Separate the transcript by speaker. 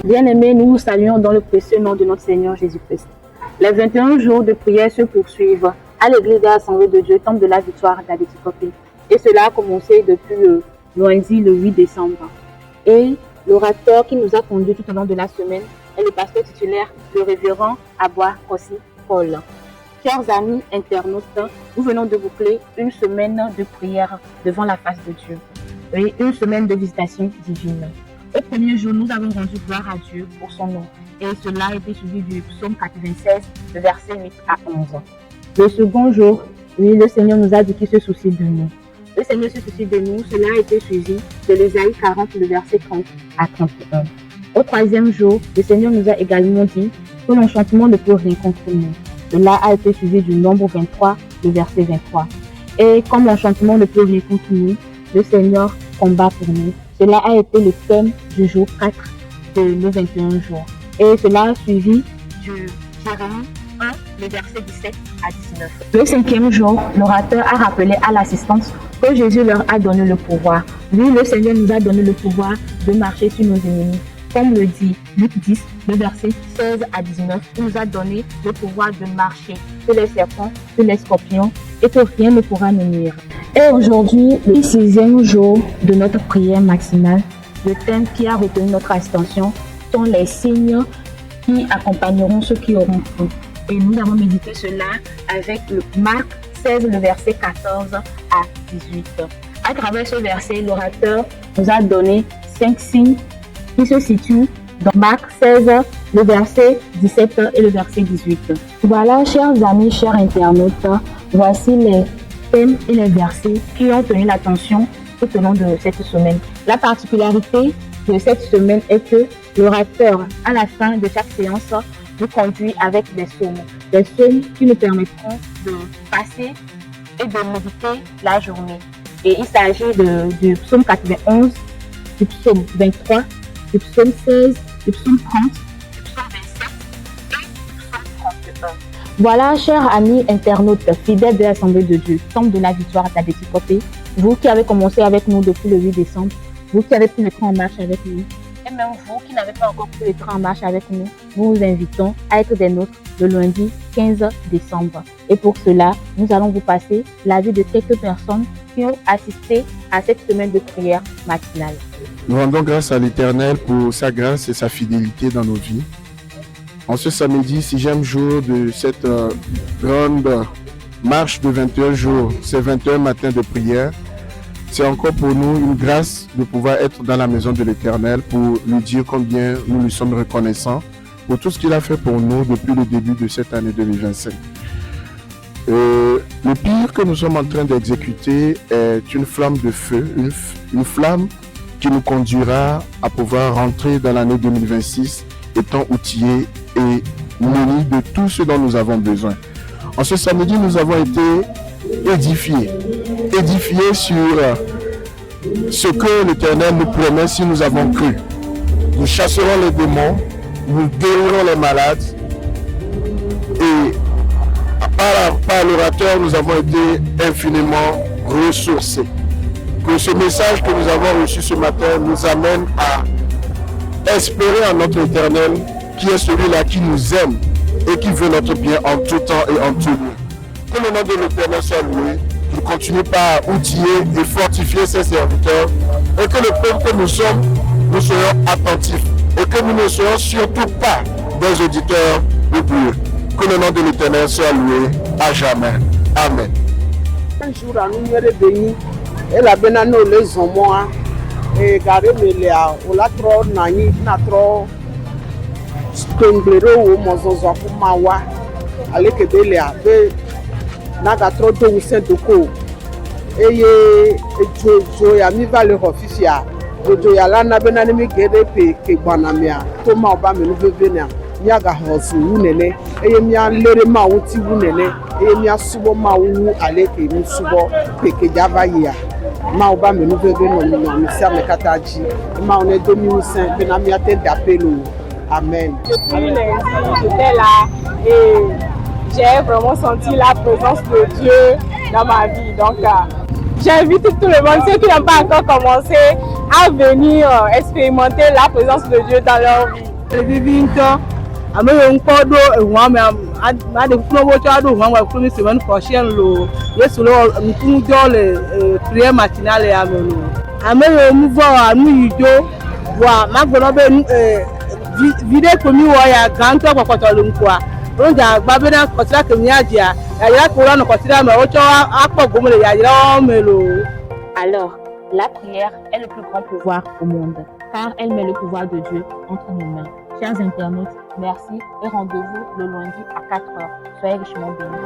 Speaker 1: Bien-aimés, nous vous saluons dans le précieux nom de notre Seigneur Jésus-Christ. Les 21 jours de prière se poursuivent à l'église de l'Assemblée de Dieu, Temple de la Victoire d'Abétikopé. Et cela a commencé depuis le lundi, le 8 décembre. Et l'orateur qui nous a conduits tout au long de la semaine est le pasteur titulaire, le révérend Aboua Kossi Paul. Chers amis internautes, nous venons de boucler une semaine de prière devant la face de Dieu et une semaine de visitation divine. Au premier jour, nous avons rendu gloire à Dieu pour son nom et cela a été suivi du psaume 96, le verset 8 à 11. Le second jour, oui, le Seigneur nous a dit qu'il se soucie de nous. Le Seigneur se soucie de nous, cela a été suivi de l'Ésaïe 40, le verset 30 à 31. Au troisième jour, le Seigneur nous a également dit que l'enchantement ne peut rien contre nous. Cela a été suivi du Nombre 23, le verset 23. Et comme l'enchantement ne peut rien contre nous, le Seigneur combat pour nous. Cela a été le thème du jour 4 de nos 21 jours. Et cela a suivi du Jérémie 1, le verset 17 à 19. Le cinquième jour, l'orateur a rappelé à l'assistance que Jésus leur a donné le pouvoir. Lui, le Seigneur nous a donné le pouvoir de marcher sur nos ennemis. Comme le dit Luc 10, le verset 16 à 19, il nous a donné le pouvoir de marcher sur les serpents, sur les scorpions et que rien ne pourra nous nuire. Et aujourd'hui, le sixième jour de notre prière maximale, le thème qui a retenu notre attention sont les signes qui accompagneront ceux qui auront cru. Et nous avons médité cela avec le Marc 16, le verset 14 à 18. À travers ce verset, l'orateur nous a donné 5 signes qui se situent dans Marc 16, le verset 17 et le verset 18. Voilà, chers amis, chers internautes, voici les thèmes et les versets qui ont tenu l'attention tout au long de cette semaine. La particularité de cette semaine est que l'orateur, à la fin de chaque séance, nous conduit avec des psaumes qui nous permettront de passer et de méditer la journée. Et il s'agit du psaume 91, du psaume 23, du psaume 16, du psaume 30, du psaume 27 et du psaume 31. Voilà, chers amis internautes, fidèles de l'Assemblée de Dieu, Temple de la Victoire d'Abétikopé, vous qui avez commencé avec nous depuis le 8 décembre, vous qui avez pris le train en marche avec nous, et même vous qui n'avez pas encore pris le train en marche avec nous, nous vous invitons à être des nôtres le lundi 15 décembre. Et pour cela, nous allons vous passer l'avis de quelques personnes qui ont assisté à cette semaine de prière matinale.
Speaker 2: Nous rendons grâce à l'Éternel pour sa grâce et sa fidélité dans nos vies. En ce samedi, 6e jour de cette grande marche de 21 jours, ces 21 matins de prière, c'est encore pour nous une grâce de pouvoir être dans la maison de l'Éternel pour lui dire combien nous lui sommes reconnaissants pour tout ce qu'il a fait pour nous depuis le début de cette année 2025. Le pire que nous sommes en train d'exécuter est une flamme de feu, une flamme qui nous conduira à pouvoir rentrer dans l'année 2026 étant outillés et munis de tout ce dont nous avons besoin. En ce samedi, nous avons été édifiés sur ce que l'Éternel nous promet si nous avons cru. Nous chasserons les démons, nous guérirons les malades et par l'orateur, nous avons été infiniment ressourcés. Que ce message que nous avons reçu ce matin nous amène à espérer en notre Éternel qui est celui-là qui nous aime et qui veut notre bien en tout temps et en tout lieu. Que le nom de l'Éternel soit loué, qu'il continue par outiller et fortifier ses serviteurs et que le peuple que nous sommes, nous soyons attentifs et que nous ne soyons surtout pas des auditeurs oublieux. Que le nom de l'Éternel soit loué à jamais. Amen.
Speaker 3: Un jour, nous sommes bénis. Et la benano les hommes, et carré melia, ou la tro nani, na tro skenglero ou mozozo kumawa, avec belia, be naga tro do usen doko. Eye jo ya mi va le officia. Jo ya la na benani mi gere pe banamia. Toma oba me no venia. Miaga hosu unene. Eye mia lere ma uti unene. Eye mia subo ma wu aleke mi subo peke java ya. Ma oba me no venia no mi sa me kataji. Ma on est 2005 benami atende appelo. Amen.
Speaker 4: Depuis lundi, j'étais là et j'ai vraiment senti la présence de Dieu dans ma vie. Donc, j'invite tout le monde, ceux qui n'ont pas encore commencé, à venir expérimenter la présence de Dieu dans leur vie.
Speaker 3: Vivi ŋutɔ ame yiwo ŋkɔ ɖo eʋua me aɖe kple wotsɔ aɖo ʋua me kple mi semaine prochaine lo Yesu le ŋkuŋudɔ le prière matinale ya me lo. Ame yiwo nu vɔ nu yi dzo voa magblɔ be viɖe ko mi wɔ ya gãtɔ kpɔkpɔtɔ le ŋkua. Wodza agba bena kɔsida ke miadzia yayra ko la nɔ kɔsida me wotsɔ akpɔ gome le yayrawo me lo.
Speaker 1: Alors, la prière est le plus grand pouvoir au monde, car elle met le pouvoir de Dieu entre nos mains. Chers internautes, merci et rendez-vous le lundi à 4h. Soyez richement bénis.